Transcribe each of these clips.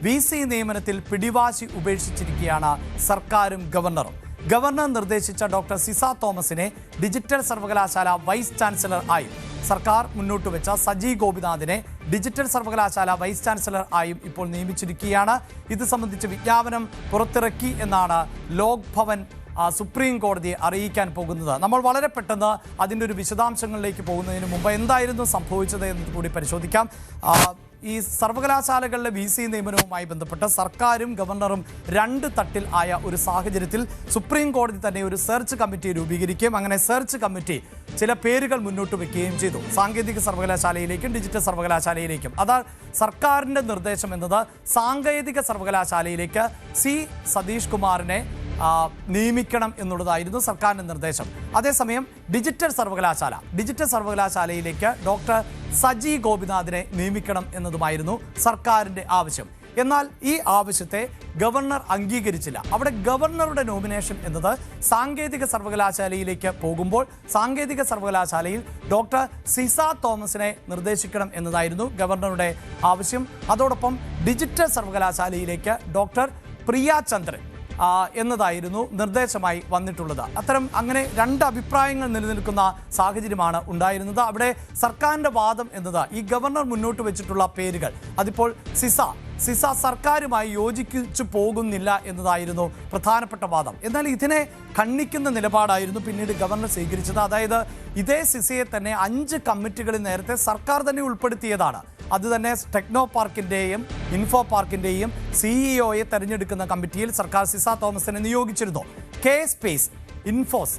VC നിയമനത്തിൽ പിടിവാശി ഉപേക്ഷിച്ചിരിക്കുകയാണ് സർക്കാരും ഗവർണറും. ഗവർണർ നിർദ്ദേശിച്ച ഡോക്ടർ സിസ തോമസിനെ ഡിജിറ്റൽ സർവകലാശാല വൈസ് ചാൻസലർ ആയും സർക്കാർ മുന്നോട്ട് വെച്ച സജി ഗോപിനാഥിനെ ഡിജിറ്റൽ സർവകലാശാല വൈസ് ചാൻസലർ ആയും ഇപ്പോൾ നിയമിച്ചിരിക്കുകയാണ്. ഇത് സംബന്ധിച്ച് വിജ്ഞാപനം പുറത്തിറക്കി എന്നാണ് ലോക് ഭവൻ സുപ്രീം കോടതിയെ അറിയിക്കാൻ പോകുന്നത്. നമ്മൾ വളരെ പെട്ടെന്ന് അതിൻ്റെ ഒരു വിശദാംശങ്ങളിലേക്ക് പോകുന്നതിന് മുമ്പ് എന്തായിരുന്നു സംഭവിച്ചത് എന്ന് കൂടി പരിശോധിക്കാം. ഈ സർവകലാശാലകളിലെ VC നിയമനവുമായി ബന്ധപ്പെട്ട് സർക്കാരും ഗവർണറും രണ്ട് തട്ടിൽ ആയ ഒരു സാഹചര്യത്തിൽ സുപ്രീം കോടതി തന്നെ ഒരു സെർച്ച് കമ്മിറ്റി രൂപീകരിക്കുകയും അങ്ങനെ സെർച്ച് കമ്മിറ്റി ചില പേരുകൾ മുന്നോട്ട് വയ്ക്കുകയും ചെയ്തു. സാങ്കേതിക സർവകലാശാലയിലേക്കും ഡിജിറ്റൽ സർവകലാശാലയിലേക്കും. അതാണ് സർക്കാരിൻ്റെ നിർദ്ദേശം എന്നത് സാങ്കേതിക സർവകലാശാലയിലേക്ക് C സതീഷ് കുമാറിനെ നിയമിക്കണം എന്നുള്ളതായിരുന്നു സർക്കാരിൻ്റെ നിർദ്ദേശം. അതേസമയം ഡിജിറ്റൽ സർവകലാശാലയിലേക്ക് ഡോക്ടർ സജി ഗോപിനാഥിനെ നിയമിക്കണം എന്നതുമായിരുന്നു സർക്കാരിൻ്റെ ആവശ്യം. എന്നാൽ ഈ ആവശ്യത്തെ ഗവർണർ അംഗീകരിച്ചില്ല. അവിടെ ഗവർണറുടെ നോമിനേഷൻ എന്നത് സാങ്കേതിക സർവകലാശാലയിലേക്ക് പോകുമ്പോൾ സാങ്കേതിക സർവകലാശാലയിൽ ഡോക്ടർ സിസ തോമസിനെ നിർദ്ദേശിക്കണം എന്നതായിരുന്നു ഗവർണറുടെ ആവശ്യം. അതോടൊപ്പം ഡിജിറ്റൽ സർവകലാശാലയിലേക്ക് ഡോക്ടർ പ്രിയ ചന്ദ്രൻ എന്നതായിരുന്നു നിർദ്ദേശമായി വന്നിട്ടുള്ളത്. അങ്ങനെ രണ്ട് അഭിപ്രായങ്ങൾ നിലനിൽക്കുന്ന സാഹചര്യമാണ് ഉണ്ടായിരുന്നത്. അവിടെ സർക്കാരിൻ്റെ വാദം എന്നത് ഈ ഗവർണർ മുന്നോട്ട് വെച്ചിട്ടുള്ള പേരുകൾ അതിപ്പോൾ സിസ സർക്കാരുമായി യോജിച്ചു പോകുന്നില്ല എന്നതായിരുന്നു പ്രധാനപ്പെട്ട വാദം. എന്നാൽ ഇതിനെ ഖണ്ഡിക്കുന്ന നിലപാടായിരുന്നു പിന്നീട് ഗവർണർ സ്വീകരിച്ചത്. അതായത് ഇതേ സിസയെ തന്നെ 5 കമ്മിറ്റികളിൽ നേരത്തെ സർക്കാർ തന്നെ ഉൾപ്പെടുത്തിയതാണ്. അത് തന്നെ ടെക്നോ പാർക്കിൻ്റെയും ഇൻഫോ പാർക്കിൻ്റെയും CEO തെരഞ്ഞെടുക്കുന്ന കമ്മിറ്റിയിൽ സർക്കാർ സിസ തോമസിനെ നിയോഗിച്ചിരുന്നു. സ്പേസ്, ഇൻഫോസ്,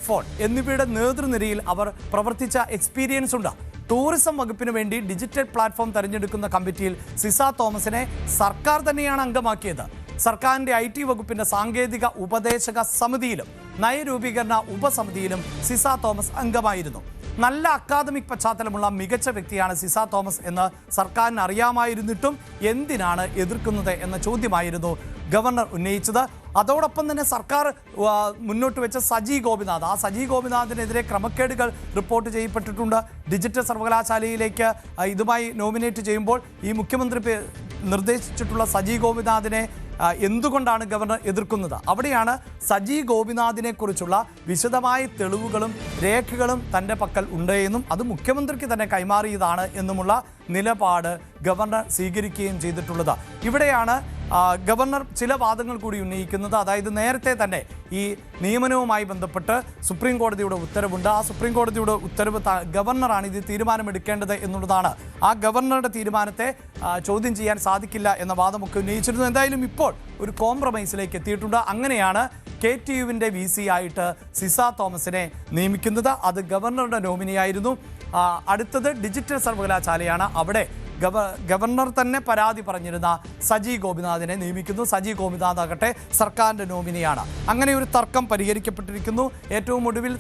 ഫോൺ എന്നിവയുടെ നേതൃനിരയിൽ അവർ പ്രവർത്തിച്ച എക്സ്പീരിയൻസ് ഉണ്ട്. ടൂറിസം വകുപ്പിന് വേണ്ടി ഡിജിറ്റൽ പ്ലാറ്റ്ഫോം തെരഞ്ഞെടുക്കുന്ന കമ്മിറ്റിയിൽ സിസ തോമസിനെ സർക്കാർ തന്നെയാണ് അംഗമാക്കിയത്. സർക്കാരിൻ്റെ IT വകുപ്പിൻ്റെ സാങ്കേതിക ഉപദേശക സമിതിയിലും നയരൂപീകരണ ഉപസമിതിയിലും സിസ തോമസ് അംഗമായിരുന്നു. നല്ല അക്കാദമിക് പശ്ചാത്തലമുള്ള മികച്ച വ്യക്തിയാണ് സിസ തോമസ് എന്ന് സർക്കാരിന് അറിയാമായിരുന്നിട്ടും എന്തിനാണ് എതിർക്കുന്നത് എന്ന ചോദ്യമായിരുന്നു ഗവർണർ ഉന്നയിച്ചത്. അതോടൊപ്പം തന്നെ സർക്കാർ മുന്നോട്ട് വെച്ച സജി ഗോപിനാഥിനെതിരെ ക്രമക്കേടുകൾ റിപ്പോർട്ട് ചെയ്യപ്പെട്ടിട്ടുണ്ട്. ഡിജിറ്റൽ സർവകലാശാലയിലേക്ക് ഇതുമായി നോമിനേറ്റ് ചെയ്യുമ്പോൾ ഈ മുഖ്യമന്ത്രി നിർദ്ദേശിച്ചിട്ടുള്ള സജി ഗോപിനാഥിനെ എന്തുകൊണ്ടാണ് ഗവർണർ എതിർക്കുന്നത്? അവിടെയാണ് സജി ഗോപിനാഥിനെ കുറിച്ചുള്ള വിശദമായ തെളിവുകളും രേഖകളും തൻ്റെ പക്കൽ ഉണ്ട് എന്നും അത് മുഖ്യമന്ത്രിക്ക് തന്നെ കൈമാറിയതാണ് എന്നുമുള്ള നിലപാട് ഗവർണർ സ്വീകരിക്കുകയും ചെയ്തിട്ടുള്ളത്. ഇവിടെയാണ് ഗവർണർ ചില വാദങ്ങൾ കൂടി ഉന്നയിക്കുന്നത്. അതായത് നേരത്തെ തന്നെ ഈ നിയമനവുമായി ബന്ധപ്പെട്ട് സുപ്രീം കോടതിയുടെ ഉത്തരവുണ്ട്. ആ സുപ്രീം കോടതിയുടെ ഉത്തരവ് ഗവർണറാണ് ഇത് തീരുമാനമെടുക്കേണ്ടത് എന്നുള്ളതാണ്. ആ ഗവർണറുടെ തീരുമാനത്തെ ചോദ്യം ചെയ്യാൻ സാധിക്കില്ല എന്ന വാദമൊക്കെ ഉന്നയിച്ചിരുന്നു. എന്തായാലും ഇപ്പോൾ ഒരു കോംപ്രമൈസിലേക്ക് എത്തിയിട്ടുണ്ട്. അങ്ങനെയാണ് KTUവിൻ്റെ VC ആയിട്ട് സിസ തോമസിനെ നിയമിക്കുന്നത്. അത് ഗവർണറുടെ നോമിനിയായിരുന്നു. അടുത്തത് ഡിജിറ്റൽ സർവകലാശാലയാണ്. അവിടെ ഗവർണർ തന്നെ പരാതി പറഞ്ഞിരുന്ന സജി ഗോപിനാഥിനെ നിയമിക്കുന്നു. സജി ഗോപിനാഥ് ആകട്ടെ സർക്കാരിൻ്റെ നോമിനിയാണ്. അങ്ങനെ ഒരു തർക്കം പരിഹരിക്കപ്പെട്ടിരിക്കുന്നു. ഏറ്റവും ഒടുവിൽ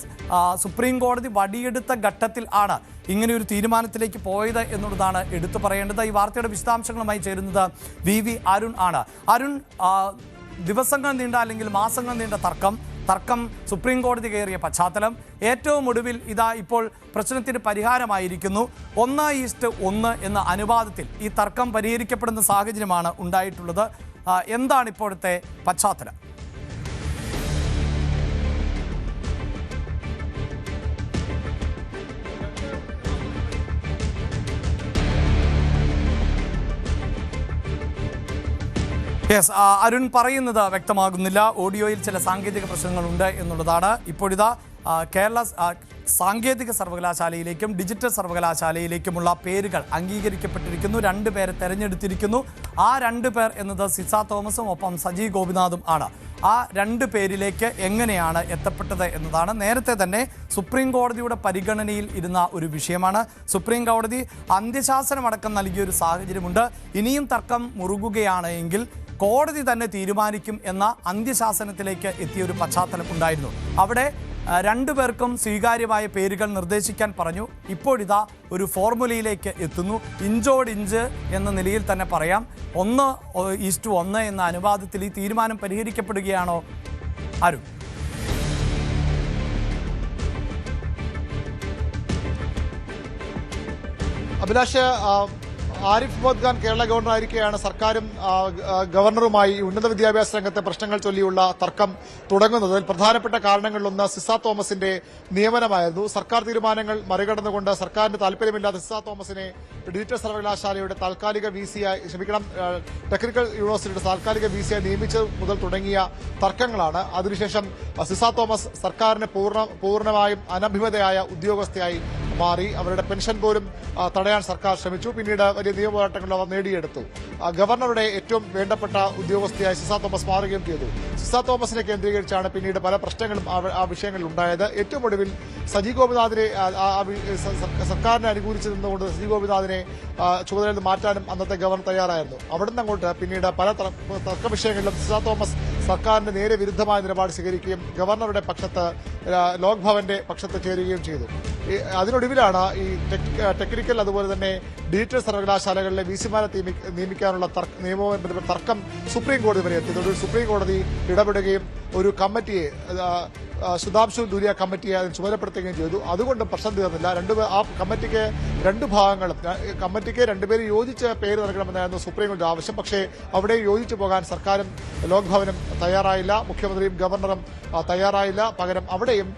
സുപ്രീം കോടതി വടിയെടുത്ത ഘട്ടത്തിൽ ആണ് ഇങ്ങനെ ഒരു തീരുമാനത്തിലേക്ക് പോയത് എന്നുള്ളതാണ് എടുത്തു പറയേണ്ടത്. ഈ വാർത്തയുടെ വിശദാംശങ്ങളുമായി ചേരുന്നത് VV അരുൺ ആണ്. അരുൺ, ദിവസങ്ങൾ നീണ്ട അല്ലെങ്കിൽ മാസങ്ങൾ നീണ്ട തർക്കം സുപ്രീം കോടതി കയറിയ പശ്ചാത്തലം, ഏറ്റവും ഒടുവിൽ ഇതാ ഇപ്പോൾ പ്രശ്നത്തിന് പരിഹാരമായിരിക്കുന്നു. 1:1 എന്ന അനുപാതത്തിൽ ഈ തർക്കം പരിഹരിക്കപ്പെടുന്ന സാഹചര്യമാണ് ഉണ്ടായിട്ടുള്ളത്. എന്താണ് ഇപ്പോഴത്തെ പശ്ചാത്തലം? അരുൺ പറയുന്നത് വ്യക്തമാകുന്നില്ല. ഓഡിയോയിൽ ചില സാങ്കേതിക പ്രശ്നങ്ങളുണ്ട് എന്നുള്ളതാണ്. ഇപ്പോഴിതാ കേരള സാങ്കേതിക സർവകലാശാലയിലേക്കും ഡിജിറ്റൽ സർവകലാശാലയിലേക്കുമുള്ള പേരുകൾ അംഗീകരിക്കപ്പെട്ടിരിക്കുന്നു. 2 പേരെ തെരഞ്ഞെടുത്തിരിക്കുന്നു. ആ 2 പേർ എന്നത് സിസ തോമസും ഒപ്പം സജി ഗോപിനാഥും ആണ്. ആ 2 പേരിലേക്ക് എങ്ങനെയാണ് എത്തപ്പെട്ടത് എന്നതാണ് നേരത്തെ തന്നെ സുപ്രീം കോടതിയുടെ പരിഗണനയിൽ ഇരുന്ന ഒരു വിഷയമാണ്. സുപ്രീം കോടതി അന്ത്യശാസനമടക്കം നൽകിയൊരു സാഹചര്യമുണ്ട്. ഇനിയും തർക്കം മുറുകുകയാണ് എങ്കിൽ കോടതി തന്നെ തീരുമാനിക്കും എന്ന അന്ത്യശാസനത്തിലേക്ക് എത്തിയൊരു പശ്ചാത്തലം ഉണ്ടായിരുന്നു. അവിടെ 2 പേർക്കും സ്വീകാര്യമായ പേരുകൾ നിർദ്ദേശിക്കാൻ പറഞ്ഞു. ഇപ്പോഴിതാ ഒരു ഫോർമുലയിലേക്ക് എത്തുന്നു. ഇഞ്ചോടിഞ്ച് എന്ന നിലയിൽ തന്നെ പറയാം. 1:1 എന്ന അനുപാതത്തിൽ ഈ തീരുമാനം പരിഹരിക്കപ്പെടുകയാണോ അരുൺ? അഭിലാഷ്, ആരിഫ് മുഹമ്മദ് ഖാൻ കേരള ഗവർണറായിരിക്കെയാണ് സർക്കാരും ഗവർണറുമായി ഉന്നത വിദ്യാഭ്യാസ രംഗത്തെ പ്രശ്നങ്ങൾ ചൊല്ലിയുള്ള തർക്കം തുടങ്ങുന്നത്. പ്രധാനപ്പെട്ട കാരണങ്ങളിലൊന്ന് സിസ തോമസിന്റെ നിയമനമായിരുന്നു. സർക്കാർ തീരുമാനങ്ങൾ മറികടന്നുകൊണ്ട് സർക്കാരിന് താൽപര്യമില്ലാത്ത സിസ തോമസിനെ ഡിജിറ്റൽ സർവകലാശാലയുടെ താൽക്കാലിക ടെക്നിക്കൽ യൂണിവേഴ്സിറ്റിയുടെ താൽക്കാലിക വിസിയായി നിയമിച്ചത് മുതൽ തുടങ്ങിയ തർക്കങ്ങളാണ്. അതിനുശേഷം സിസ തോമസ് സർക്കാരിന് പൂർണ്ണമായും അനഭിമതയായ ഉദ്യോഗസ്ഥയായി മാറി. അവരുടെ പെൻഷൻ പോലും തടയാൻ സർക്കാർ ശ്രമിച്ചു. പിന്നീട് വലിയ നിയമപോരാട്ടങ്ങൾ അവർ നേടിയെടുത്തു. ഗവർണറുടെ ഏറ്റവും വേണ്ടപ്പെട്ട ഉദ്യോഗസ്ഥയായി സിസ തോമസ് മാറുകയും ചെയ്തു. സിസ തോമസിനെ കേന്ദ്രീകരിച്ചാണ് പിന്നീട് പല പ്രശ്നങ്ങളും ആ വിഷയങ്ങളിൽ ഉണ്ടായത്. ഏറ്റവും ഒടുവിൽ സജി ഗോപിനാഥിനെ സർക്കാരിനെ അനുകൂലിച്ചു നിന്നുകൊണ്ട് സജി ഗോപിനാഥിനെ ചുമതലയിൽ നിന്ന് മാറ്റാനും അന്നത്തെ ഗവർണർ തയ്യാറായിരുന്നു. അവിടുന്ന് അങ്ങോട്ട് പിന്നീട് പല തർക്ക വിഷയങ്ങളിലും സിസ തോമസ് സർക്കാരിന് നേരെ വിരുദ്ധമായ നിലപാട് സ്വീകരിക്കുകയും ഗവർണറുടെ പക്ഷത്ത് ലോക്ഭവന്റെ പക്ഷത്ത് ചേരുകയും ചെയ്തു. അതിനൊടുവിലാണ് ഈ ടെക്നിക്കൽ അതുപോലെ തന്നെ ഡിജിറ്റൽ സർവകലാശാലകളിലെ വിസിമാരെ നിയമിക്കാനുള്ള നിയമവുമായി ബന്ധപ്പെട്ട തർക്കം സുപ്രീം കോടതി വരെ എത്തി. ഒടുവിൽ സുപ്രീം കോടതി ഇടപെടുകയും ഒരു കമ്മിറ്റിയെ സുധാംശു ദൂരിയ കമ്മിറ്റിയെ അതിന് ചുമതലപ്പെടുത്തുകയും ചെയ്തു. അതുകൊണ്ടും പ്രശ്നം തീർന്നില്ല. ആ കമ്മിറ്റിക്ക് രണ്ട് ഭാഗങ്ങളും കമ്മിറ്റിക്ക് രണ്ടുപേരും യോജിച്ച പേര് നൽകണമെന്നായിരുന്നു സുപ്രീം കോടതി ആവശ്യം. പക്ഷേ അവിടെ യോജിച്ചു പോകാൻ സർക്കാരും ലോക്ഭവനും തയ്യാറായില്ല, മുഖ്യമന്ത്രിയും ഗവർണറും തയ്യാറായില്ല. പകരം അവിടെയും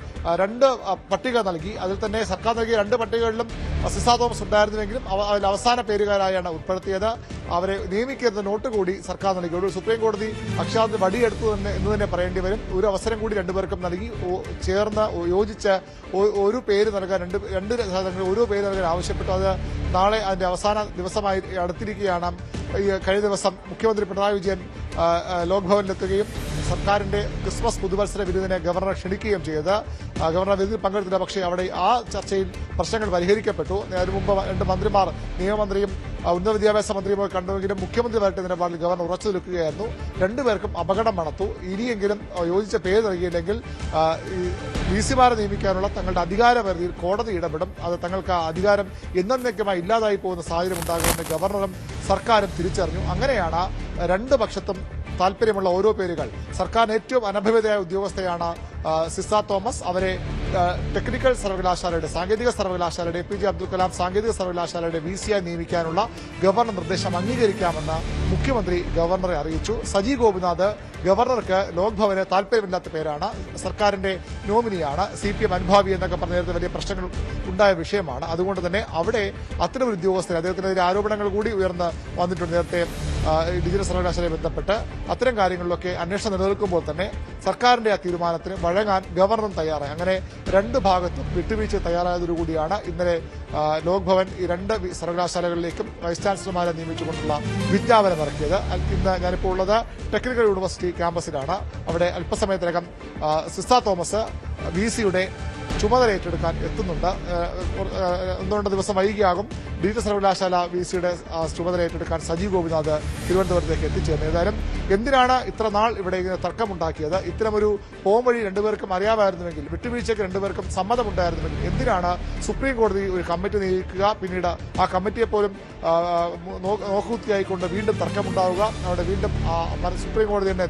രണ്ട് പട്ടിക നൽകി. അതിൽ തന്നെ സർക്കാർ നൽകിയ രണ്ട് പട്ടികകളിലും സിസ തോമസ് ഉണ്ടായിരുന്നുവെങ്കിലും അതിൽ അവസാന പേരുകാരായാണ് ഉൾപ്പെടുത്തിയത്. അവരെ നിയമിക്കുന്ന നോട്ട് കൂടി സർക്കാർ നൽകി. ഒരു സുപ്രീം കോടതി അക്ഷാന്ത് വടിയെടുത്തു എന്ന് തന്നെ പറയേണ്ടി വരും. ഒരു അവസരം കൂടി രണ്ടുപേർക്കും നൽകി ചേർന്ന് യോജിച്ച് ഒരു പേര് നൽകാൻ രണ്ട് സാധനങ്ങൾ ഓരോ പേര് നൽകാൻ ആവശ്യപ്പെട്ടു. അത് നാളെ അതിന്റെ അവസാന ദിവസമായി അടുത്തിരിക്കുകയാണ്. കഴിഞ്ഞ ദിവസം മുഖ്യമന്ത്രി പിണറായി വിജയൻ ലോക്ഭവനിലെത്തുകയും സർക്കാരിന്റെ ക്രിസ്മസ് പുതുവത്സര വിരുന്നിനെ ഗവർണറെ ക്ഷണിക്കുകയും ചെയ്തത്. ഗവർണർ വിരുന്നിൽ പങ്കെടുത്തില്ല. പക്ഷേ അവിടെ ആ ചർച്ചയിൽ പ്രശ്നങ്ങൾ പരിഹരിക്കപ്പെട്ടു. അതിനു മുമ്പ് രണ്ട് മന്ത്രിമാർ, നിയമമന്ത്രിയും ഉന്നത വിദ്യാഭ്യാസ മന്ത്രിയുമായി കണ്ടുവെങ്കിലും മുഖ്യമന്ത്രി വരട്ടെ നിലപാടിൽ ഗവർണർ ഉറച്ചു നിൽക്കുകയായിരുന്നു. രണ്ടുപേർക്കും അപകടം മണത്തു. ഇനിയെങ്കിലും യോജിച്ച പേര് നൽകിയില്ലെങ്കിൽ വിസിമാരെ നിയമിക്കാനുള്ള തങ്ങളുടെ അധികാരപരിധിയിൽ കോടതി ഇടപെടും. അത് തങ്ങൾക്ക് ആ അധികാരം എന്നേക്കുമായി ഇല്ലാതായി പോകുന്ന സാഹചര്യം ഉണ്ടാകുമെന്ന് ഗവർണറും സർക്കാരും തിരിച്ചറിഞ്ഞു. അങ്ങനെയാണ് രണ്ട് പക്ഷത്തും താൽപര്യമുള്ള ഓരോ പേരുകൾ. സർക്കാരിന് ഏറ്റവും അനഭിമതയായ ഉദ്യോഗസ്ഥയാണ് സിസ തോമസ്. അവരെ ടെക്നിക്കൽ സർവകലാശാലയുടെ സാങ്കേതിക സർവകലാശാലയുടെ APJ അബ്ദുൽ കലാം സാങ്കേതിക സർവകലാശാലയുടെ വിസിയായി നിയമിക്കാനുള്ള ഗവർണർ നിർദ്ദേശം അംഗീകരിക്കാമെന്ന് മുഖ്യമന്ത്രി ഗവർണറെ അറിയിച്ചു. സജി ഗോപിനാഥ് ഗവർണർക്ക് ലോക്ഭവന് താൽപര്യമില്ലാത്ത പേരാണ്. സർക്കാരിന്റെ നോമിനിയാണ്. CPM അനുഭാവി എന്നൊക്കെ പറഞ്ഞ നേരത്തെ വലിയ പ്രശ്നങ്ങൾ ഉണ്ടായ വിഷയമാണ്. അതുകൊണ്ട് തന്നെ അവിടെ അത്തരമൊരു ഉദ്യോഗസ്ഥരെ അദ്ദേഹത്തിനെതിരെ ആരോപണങ്ങൾ കൂടി ഉയർന്ന് വന്നിട്ടുണ്ട്. നേരത്തെ ഡിജിറ്റൽ സർവകലാശാലയെ ബന്ധപ്പെട്ട് അത്തരം കാര്യങ്ങളിലൊക്കെ അന്വേഷണം നിലനിൽക്കുമ്പോൾ തന്നെ സർക്കാരിന്റെ ആ തീരുമാനത്തിന് വഴങ്ങാൻ ഗവർണറും തയ്യാറായി. അങ്ങനെ രണ്ട് ഭാഗത്തും വിട്ടുവീഴ്ച തയ്യാറായതോടുകൂടിയാണ് ഇന്നലെ ലോക്ഭവൻ ഈ രണ്ട് സർവകലാശാലകളിലേക്കും വൈസ് ചാൻസലർമാരെ നിയമിച്ചുകൊണ്ടുള്ള വിജ്ഞാപനം ഇറക്കിയത്. ഇന്ന് ഞാനിപ്പോൾ ഉള്ളത് ടെക്നിക്കൽ യൂണിവേഴ്സിറ്റി ക്യാമ്പസിലാണ്. അവിടെ അല്പസമയത്തിനകം സിസ തോമസ് വിസിയുടെ ചുമതല ഏറ്റെടുക്കാൻ എത്തുന്നുണ്ട്. ഒന്നുകൊണ്ട് ദിവസം വൈകിയാകും ഡിജിറ്റൽ സർവകലാശാല വിസിയുടെ ചുമതല ഏറ്റെടുക്കാൻ സജി ഗോപിനാഥ് തിരുവനന്തപുരത്തേക്ക് എത്തിച്ചേർന്നത്. ഏതായാലും എന്തിനാണ് ഇത്ര നാൾ ഇവിടെ ഇങ്ങനെ തർക്കമുണ്ടാക്കിയത്? ഇത്തരമൊരു പോംവഴി രണ്ടുപേർക്കും അറിയാമായിരുന്നുവെങ്കിൽ, വിട്ടുവീഴ്ചയ്ക്ക് രണ്ടുപേർക്കും സമ്മതമുണ്ടായിരുന്നുവെങ്കിൽ എന്തിനാണ് സുപ്രീം കോടതി ഒരു കമ്മിറ്റി നിയോഗിക്കുക, പിന്നീട് ആ കമ്മിറ്റിയെ പോലും നോക്കുകുത്തിയായിക്കൊണ്ട് വീണ്ടും തർക്കമുണ്ടാവുക, അവിടെ വീണ്ടും സുപ്രീം കോടതി തന്നെ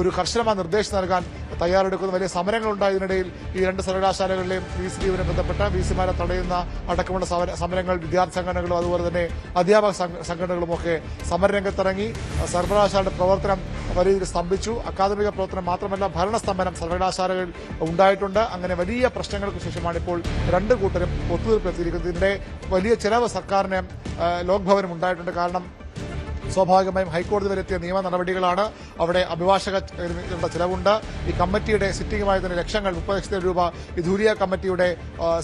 ഒരു കർശനമായ നിർദ്ദേശം നൽകാൻ തയ്യാറെടുക്കുന്ന വലിയ സമരങ്ങളുണ്ടായി. ഇതിനിടയിൽ ഈ രണ്ട് സർവകലാശാലകളിലെയും വിസിയുമായി ബന്ധപ്പെട്ട വിസിമാരെ തടയുന്ന അടക്കമുള്ള സമരങ്ങൾ വിദ്യാർത്ഥി സംഘടനകളും അതുപോലെ തന്നെ അധ്യാപക സംഘടനകളുമൊക്കെ സമരരംഗത്തിറങ്ങി. സർവകലാശാലയുടെ പ്രവർത്തനം വലിയ രീതിയിൽ സ്തംഭിച്ചു. അക്കാദമിക പ്രവർത്തനം മാത്രമല്ല, ഭരണസ്തംഭനം സർവകലാശാലകളിൽ ഉണ്ടായിട്ടുണ്ട്. അങ്ങനെ വലിയ പ്രശ്നങ്ങൾക്ക് ശേഷമാണ് ഇപ്പോൾ രണ്ട് കൂട്ടരും ഒത്തുതീർപ്പിലെത്തിയിരിക്കുന്നത്. ഇതിന്റെ വലിയ ചെലവ് സർക്കാരിന് ലോക്ഭവനും ഉണ്ടായിട്ടുണ്ട്. കാരണം സ്വാഭാവികമായും ഹൈക്കോടതി വരെ എത്തിയ നിയമ നടപടികളാണ്. അവിടെ അഭിഭാഷകരുടെ ചിലവുണ്ട്. ഈ കമ്മിറ്റിയുടെ സിറ്റിംഗുമായി തന്നെ ലക്ഷങ്ങൾ, 30 ലക്ഷം രൂപ ഈ ധൂരിയ കമ്മിറ്റിയുടെ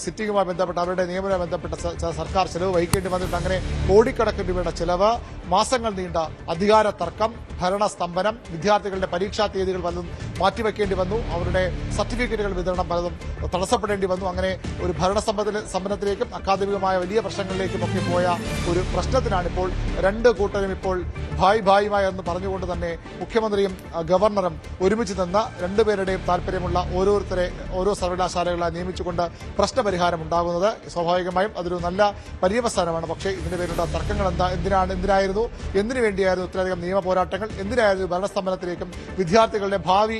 സിറ്റിംഗുമായി ബന്ധപ്പെട്ട് അവരുടെ നിയമനവുമായി ബന്ധപ്പെട്ട സർക്കാർ ചെലവ് വഹിക്കേണ്ടി വന്നിട്ടുണ്ട്. അങ്ങനെ കോടിക്കണക്കിന് രൂപയുടെ ചെലവ്, മാസങ്ങൾ നീണ്ട അധികാര തർക്കം, ഭരണസ്തംഭനം, വിദ്യാർത്ഥികളുടെ പരീക്ഷാ തീയതികൾ പലതും മാറ്റിവെക്കേണ്ടി വന്നു. അവരുടെ സർട്ടിഫിക്കറ്റുകൾ വിതരണം പലതും തടസ്സപ്പെടേണ്ടി വന്നു. അങ്ങനെ ഒരു ഭരണസ്തംഭനത്തിലേക്കും അക്കാദമികമായ വലിയ പ്രശ്നങ്ങളിലേക്കും ഒക്കെ പോയ ഒരു പ്രശ്നത്തിനാണ് ഇപ്പോൾ രണ്ട് കൂട്ടരും ഇപ്പോൾ ഇപ്പോൾ ഭായിയുമായി എന്ന് പറഞ്ഞുകൊണ്ട് തന്നെ മുഖ്യമന്ത്രിയും ഗവർണറും ഒരുമിച്ച് നിന്ന് രണ്ടുപേരുടെയും താല്പര്യമുള്ള ഓരോ സർവകലാശാലകളെ നിയമിച്ചുകൊണ്ട് പ്രശ്നപരിഹാരം ഉണ്ടാകുന്നത് സ്വാഭാവികമായും അതൊരു നല്ല പര്യവസാനമാണ്. പക്ഷേ ഇതിന്റെ പേരിലുള്ള തർക്കങ്ങൾ എന്തിനായിരുന്നു, എന്തിനു വേണ്ടിയായിരുന്നു ഇത്രയധികം നിയമ പോരാട്ടങ്ങൾ, എന്തിനായിരുന്നു ഭരണസ്തംഭനത്തിലേക്കും വിദ്യാർത്ഥികളുടെ ഭാവി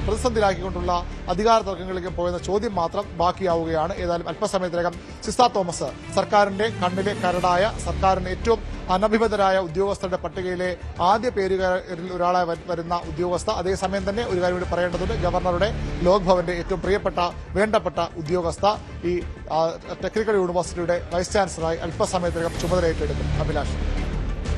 പ്രതിസന്ധിയിലാക്കിക്കൊണ്ടുള്ള അധികാര തർക്കങ്ങളിലേക്കും പോയെന്ന ചോദ്യം മാത്രം ബാക്കിയാവുകയാണ്. ഏതായാലും അല്പസമയത്തിനകം സിസ തോമസ് സർക്കാരിന്റെ കണ്ണിലെ കരടായ, സർക്കാരിന് ഏറ്റവും അനഭിമതരായ ഉദ്യോഗസ്ഥരുടെ പട്ടികയിലെ ആദ്യ പേരുകളിൽ ഒരാളായി വരുന്ന ഉദ്യോഗസ്ഥ, അതേസമയം തന്നെ ഒരു കാര്യം കൂടി പറയേണ്ടതുണ്ട്, ഗവർണറുടെ ലോക് ഭവന്റെ ഏറ്റവും വേണ്ടപ്പെട്ട ഉദ്യോഗസ്ഥ ഈ ടെക്നിക്കൽ യൂണിവേഴ്സിറ്റിയുടെ വൈസ് ചാൻസലറായി അല്പസമയത്തിനകം ചുമതലയേറ്റെടുക്കും. അഭിലാഷ്.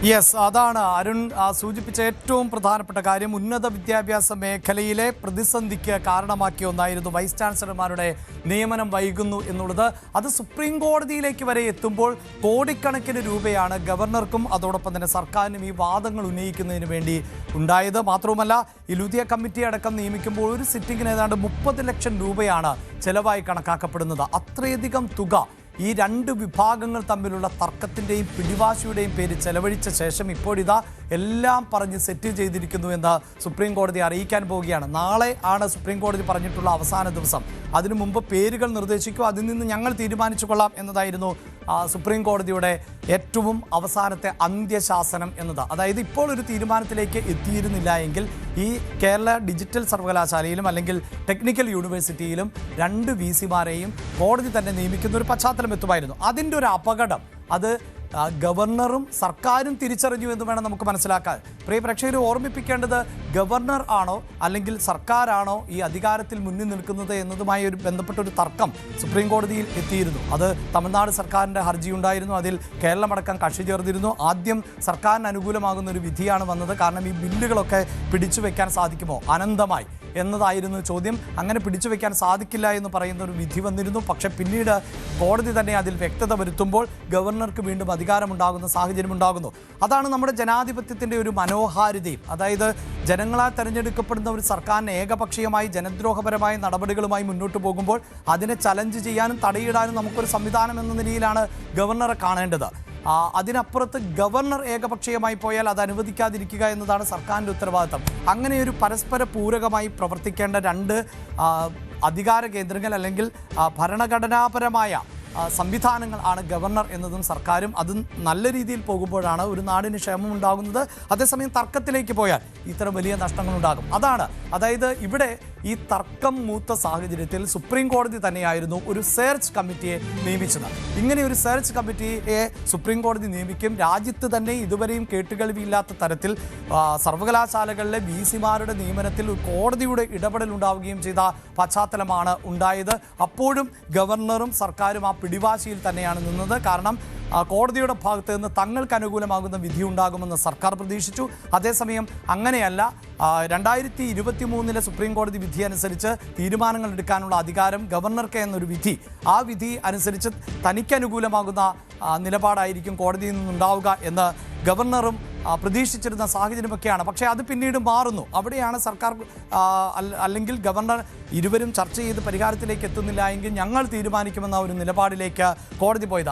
യെസ്, അതാണ് അരുൺ സൂചിപ്പിച്ച ഏറ്റവും പ്രധാനപ്പെട്ട കാര്യം. ഉന്നത വിദ്യാഭ്യാസ മേഖലയിലെ പ്രതിസന്ധിക്ക് കാരണമാക്കിയ ഒന്നായിരുന്നു വൈസ് ചാൻസലർമാരുടെ നിയമനം വൈകുന്നു എന്നുള്ളത്. അത് സുപ്രീം കോടതിയിലേക്ക് വരെ എത്തുമ്പോൾ കോടിക്കണക്കിന് രൂപയാണ് ഗവർണർക്കും അതോടൊപ്പം തന്നെ സർക്കാരിനും ഈ വാദങ്ങൾ ഉന്നയിക്കുന്നതിന് വേണ്ടി ഉണ്ടായത്. മാത്രവുമല്ല, ഈ ലുധിയ കമ്മിറ്റി അടക്കം നിയമിക്കുമ്പോൾ ഒരു സിറ്റിംഗിന് ഏതാണ്ട് 30 ലക്ഷം രൂപയാണ് ചെലവായി കണക്കാക്കപ്പെടുന്നത്. അത്രയധികം തുക ഈ രണ്ട് വിഭാഗങ്ങൾ തമ്മിലുള്ള തർക്കത്തിൻ്റെയും പിടിവാശിയുടെയും പേര് ചെലവഴിച്ച ശേഷം ഇപ്പോഴിതാ എല്ലാം പറഞ്ഞ് സെറ്റ് ചെയ്തിരിക്കുന്നു എന്ന് സുപ്രീം കോടതി അറിയിക്കാൻ പോവുകയാണ്. നാളെ ആണ് സുപ്രീം കോടതി പറഞ്ഞിട്ടുള്ള അവസാന ദിവസം. അതിനു മുമ്പ് പേരുകൾ നിർദ്ദേശിക്കും, അതിൽ നിന്ന് ഞങ്ങൾ തീരുമാനിച്ചു കൊള്ളാം എന്നതായിരുന്നു സുപ്രീം കോടതിയുടെ ഏറ്റവും അവസാനത്തെ അന്ത്യശാസനം എന്നത്. അതായത് ഇപ്പോൾ ഒരു തീരുമാനത്തിലേക്ക് എത്തിയിരുന്നില്ല എങ്കിൽ ഈ കേരള ഡിജിറ്റൽ സർവകലാശാലയിലും അല്ലെങ്കിൽ ടെക്നിക്കൽ യൂണിവേഴ്സിറ്റിയിലും 2 VCമാരെയും കോടതി തന്നെ നിയമിക്കുന്ന ഒരു പശ്ചാത്തലം എത്തുമായിരുന്നു. അതിൻ്റെ ഒരു അപകടം അത് ഗവർണറും സർക്കാരും തിരിച്ചറിഞ്ഞു എന്ന് വേണം നമുക്ക് മനസ്സിലാക്കാൻ. പ്രിയ പ്രേക്ഷകരെ ഓർമ്മിപ്പിക്കേണ്ടത്, ഗവർണർ ആണോ അല്ലെങ്കിൽ സർക്കാരാണോ ഈ അധികാരത്തിൽ മുന്നിൽ നിൽക്കുന്നത് എന്നതുമായി ബന്ധപ്പെട്ട ഒരു തർക്കം സുപ്രീം കോടതിയിൽ എത്തിയിരുന്നു. അത് തമിഴ്നാട് സർക്കാരിൻ്റെ ഹർജി ഉണ്ടായിരുന്നു, അതിൽ കേരളമടക്കം കക്ഷി ചേർന്നിരുന്നു. ആദ്യം സർക്കാരിന് അനുകൂലമാകുന്ന ഒരു വിധിയാണ് വന്നത്. കാരണം ഈ ബില്ലുകളൊക്കെ പിടിച്ചു വെക്കാൻ സാധിക്കുമോ അനന്തമായി എന്നതായിരുന്നു ചോദ്യം. അങ്ങനെ പിടിച്ചു വെക്കാൻ സാധിക്കില്ല എന്ന് പറയുന്ന ഒരു വിധി വന്നിരുന്നു. പക്ഷേ പിന്നീട് കോടതി തന്നെ അതിൽ വ്യക്തത വരുത്തുമ്പോൾ ഗവർണർക്ക് വീണ്ടും അധികാരമുണ്ടാകുന്ന സാഹചര്യം ഉണ്ടാകുന്നു. അതാണ് നമ്മുടെ ജനാധിപത്യത്തിൻ്റെ ഒരു മനോഹാരിതയും. അതായത് ജനങ്ങളാൽ തെരഞ്ഞെടുക്കപ്പെടുന്ന ഒരു സർക്കാരിന് ഏകപക്ഷീയമായി ജനദ്രോഹപരമായ നടപടികളുമായി മുന്നോട്ട് പോകുമ്പോൾ അതിനെ ചലഞ്ച് ചെയ്യാനും തടയിടാനും നമുക്കൊരു സംവിധാനം എന്ന നിലയിലാണ് ഗവർണറെ കാണേണ്ടത്. അതിനപ്പുറത്ത് ഗവർണർ ഏകപക്ഷീയമായി പോയാൽ അത് അനുവദിക്കാതിരിക്കുക എന്നതാണ് സർക്കാരിൻ്റെ ഉത്തരവാദിത്തം. അങ്ങനെയൊരു പരസ്പര പൂരകമായി പ്രവർത്തിക്കേണ്ട 2 അധികാര കേന്ദ്രങ്ങൾ അല്ലെങ്കിൽ ഭരണഘടനാപരമായ സംവിധാനങ്ങൾ ആണ് ഗവർണർ എന്നതും സർക്കാരും. അതും നല്ല രീതിയിൽ പോകുമ്പോഴാണ് ഒരു നാടിന് ക്ഷേമം ഉണ്ടാകുന്നത്. അതേസമയം തർക്കത്തിലേക്ക് പോയാൽ ഇത്തരം വലിയ നഷ്ടങ്ങളുണ്ടാകും. അതായത് ഇവിടെ ഈ തർക്കം മൂത്ത സാഹചര്യത്തിൽ സുപ്രീം കോടതി തന്നെയായിരുന്നു ഒരു സെർച്ച് കമ്മിറ്റിയെ നിയമിച്ചത്. ഇങ്ങനെ ഒരു സെർച്ച് കമ്മിറ്റിയെ സുപ്രീം കോടതി നിയമിക്കും. രാജ്യത്ത് തന്നെ ഇതുവരെയും കേട്ടുകേൾവിയില്ലാത്ത തരത്തിൽ സർവകലാശാലകളിലെ VCമാരുടെ നിയമനത്തിൽ കോടതിയുടെ ഇടപെടൽ ഉണ്ടാവുകയും ചെയ്ത പശ്ചാത്തലമാണ് ഉണ്ടായത്. അപ്പോഴും ഗവർണറും സർക്കാരും ആ പിടിവാശിയിൽ തന്നെയാണ് നിന്നത്. കാരണം കോടതിയുടെ ഭാഗത്ത് നിന്ന് തങ്ങൾക്ക് അനുകൂലമാകുന്ന വിധി ഉണ്ടാകുമെന്ന് സർക്കാർ പ്രതീക്ഷിച്ചു. അതേസമയം അങ്ങനെയല്ല. 2023 സുപ്രീം കോടതി വിധി അനുസരിച്ച് തീരുമാനങ്ങൾ എടുക്കാനുള്ള അധികാരം ഗവർണർക്ക് എന്നൊരു വിധി, ആ വിധി അനുസരിച്ച് തനിക്ക് അനുകൂലമാകുന്ന നിലപാടായിരിക്കും കോടതിയിൽ നിന്നുണ്ടാവുക എന്ന് ഗവർണറും പ്രതീക്ഷിച്ചിരുന്ന സാഹചര്യമൊക്കെയാണ്. പക്ഷേ അത് പിന്നീട് മാറുന്നു. അവിടെയാണ് സർക്കാർ അല്ലെങ്കിൽ ഗവർണർ ഇരുവരും ചർച്ച ചെയ്ത് പരിഹാരത്തിലേക്ക് എത്തുന്നില്ല എങ്കിൽ ഞങ്ങൾ തീരുമാനിക്കുമെന്ന ഒരു നിലപാടിലേക്ക് കോടതി പോയത്.